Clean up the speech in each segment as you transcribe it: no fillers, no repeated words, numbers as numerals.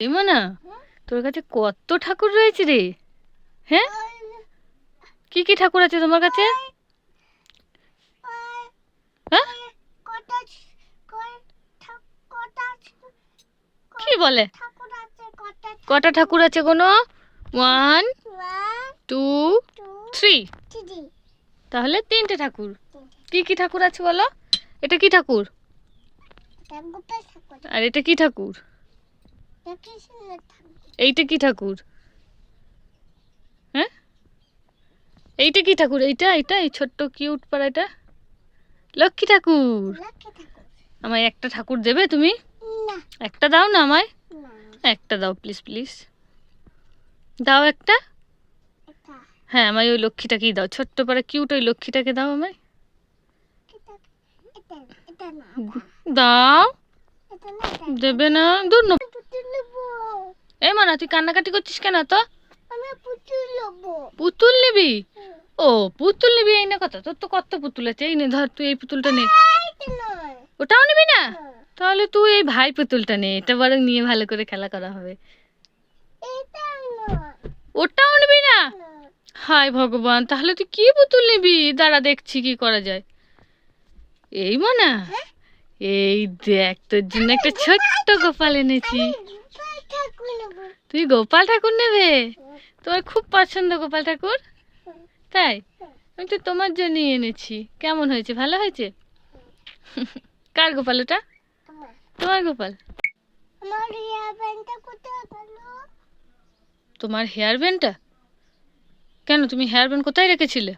না তোর কাছে কত ঠাকুর রয়েছে রে? হ্যাঁ, কি কি ঠাকুর আছে তোমার কাছে? হ্যাঁ, কি বলে? কটা ঠাকুর আছে কোনো? 1 2 3। তাহলে 3টে ঠাকুর। কি কি ঠাকুর আছে বলো? এটা কি ঠাকুর? আর এটা কি ঠাকুর? এইটা কি ঠাকুর? হ্যাঁ, এইটা কি ঠাকুর? এইটা এইটা এই ছোট্ট কিউট পাড়াটা লক্ষ্মী ঠাকুর। আমায় একটা ঠাকুর দেবে তুমি? একটা দাও না আমায়, একটা দাও প্লিজ প্লিজ, দাও একটা। হ্যাঁ, আমায় ওই লক্ষ্মীটাকেই দাও, ছোট্ট পাড়া কিউট ওই লক্ষ্মীটাকে দাও আমায়। দাও, দেবে না? দূর না। এই মানা, তুই কান্নাকাটি করছিস কেন? তো পুতুল নিবি? ও পুতুল নিবি, এই না কথা। তোর তো কত পুতুল আছে, এই নে ধর, তুই এই পুতুলটা নে। ওটাও নিবি না? তাহলে তুই এই ভাই পুতুলটা নে, এটা বরং নিয়ে ভালো করে খেলা করা হবে। ওটাও নিবি না? হায় ভগবান, তাহলে তুই কি পুতুল নিবি? দাঁড়া দেখছি কি করা যায়। এই মনা, এই দেখ তোর জন্য একটা ছোট্ট গোপাল এনেছি। তুই গোপাল ঠাকুর নেবে? তোমার খুব পছন্দ গোপাল ঠাকুর, তাই? আমি তো তোমার জন্যই এনেছি। কেমন হয়েছে? ভালো হয়েছে? কার গোপাল ওটা? তোমার গোপাল। তোমার হেয়ার ব্যান্ডটা কেন? তুমি হেয়ার ব্যান্ড কোথায় রেখেছিলে?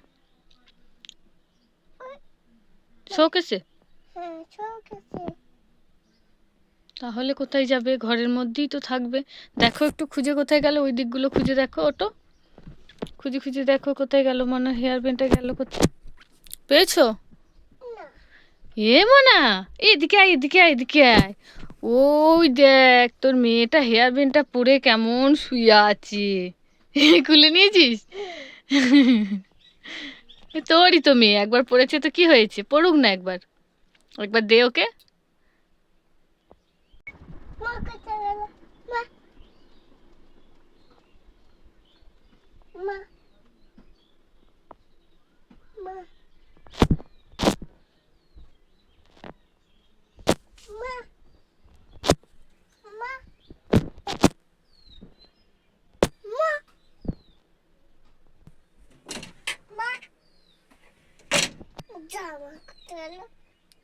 শোকেসে? তাহলে কোথায় যাবে? ঘরের মধ্যেই তো থাকবে। দেখো একটু খুঁজে, কোথায় গেল? ওই দিকগুলো খুঁজে দেখো, ওটো খুঁজে খুঁজে দেখো কোথায় গেল। মনে হেয়ার ব্যান্ডটা গেল কোথায়? পেয়েছো? এ মনা, এদিকে আয় এদিকে আয় এদিকে আয়। ওই দেখ তোর মেয়েটা হেয়ার ব্যান্ডটা পরে কেমন শুয়ে আছে। খুলে নিয়েছিস? তোরই তো মেয়ে, একবার পড়েছে তো কি হয়েছে? পড়ুক না একবার, একবার দে ওকে।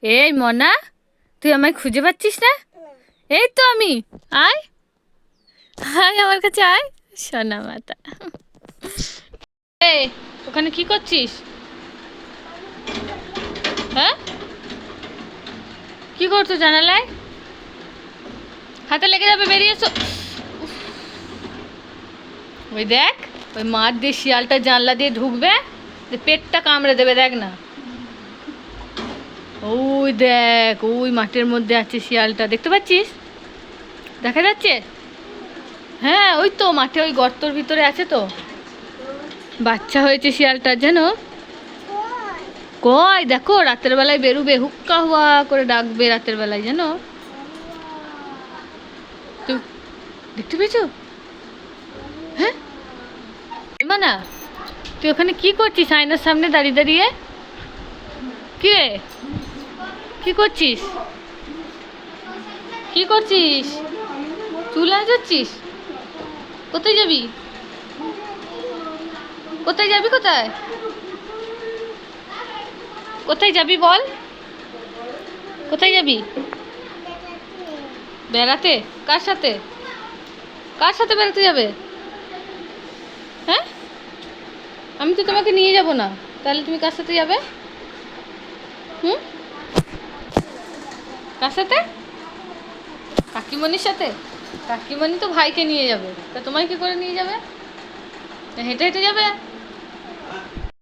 এই মনা, তুই আমায় খুঁজে পাচ্ছিস না? এই তো আমি। আয় আয় আমার কাছে আয়, সোনা মাতা। এই, ওখানে কি করছিস? হ্যাঁ, কি করছো জানালায়? হাতে লেগে যাবে, বেরিয়ে এসো। ওই দেখ, ওই মাঠ দিয়ে শিয়ালটা জানলা দিয়ে ঢুকবে, পেটটা কামড়ে দেবে, দেখ না। ওই দেখ, ওই মাঠের মধ্যে আছে শিয়ালটা, দেখতে পাচ্ছিস? দেখা যাচ্ছে? হ্যাঁ, ওই তো মাঠে ওই গর্তর ভিতরে আছে তো। বাচ্চা হয়েছে শিয়ালটার, জানো? কই দেখো, রাতের বেলায় বেরুবে, হুক্কা হুয়া করে ডাকবে রাতের বেলায়, জানো? তুই দেখতে পেয়েছো? হ্যাঁ মানা, তুই ওখানে কি করছিস আয়নার সামনে দাঁড়িয়ে দাঁড়িয়ে? কি রে, কি করছিস? কি করছিস? চুল আঁচাচ্ছিস? কোথায় যাবি? কোথায় যাবি? কোথায় কোথায় যাবি বল? কোথায় যাবি? বেড়াতে? কার সাথে? কার সাথে বেড়াতে যাবে? হ্যাঁ, আমি তো তোমাকে নিয়ে যাব না, তাহলে তুমি কার সাথে যাবে? হুম, কার সাথে? কাকিমণির সাথে? কাকিমণি তো ভাইকে নিয়ে যাবে, তা তোমায় কি করে নিয়ে যাবে? হেঁটে হেঁটে যাবে?